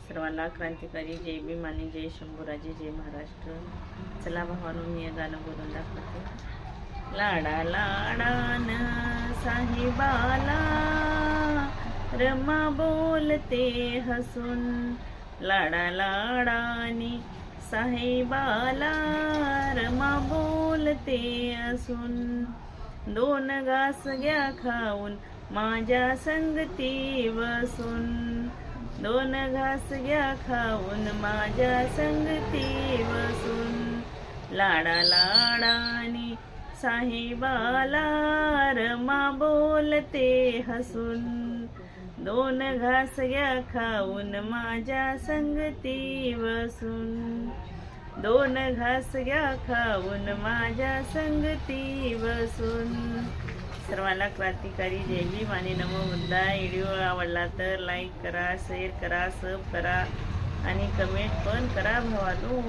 सर्वांना क्रांतिकारी जय भीम आणि जय शंभूराजे, जय महाराष्ट्र. चला भावानो, मी हे गाणं बोलून दाखवते. लाडा लाडान साहिबाला रमा बोलते हसून, लाडा लाडानी साहिबाला रमा बोलते हसून, दोन घास घ्या खाऊन माझ्या संगती बसून, दोन घास घ्या खाऊन माझ्या संगती बसून, लाडा लाडानी साहिबाला रमा बोलते हसून, दोन घास घ्या खाऊन माझ्या संगती बसून, दोन घास घ्या खाऊन माझ्या संगती बसून. सर्वांना क्रांतिकारी जय भीम आणि नमो बुद्धा. व्हिडिओ आवडला तर लाईक करा, शेअर करा, सब करा आणि कमेंट पण करा भावानो.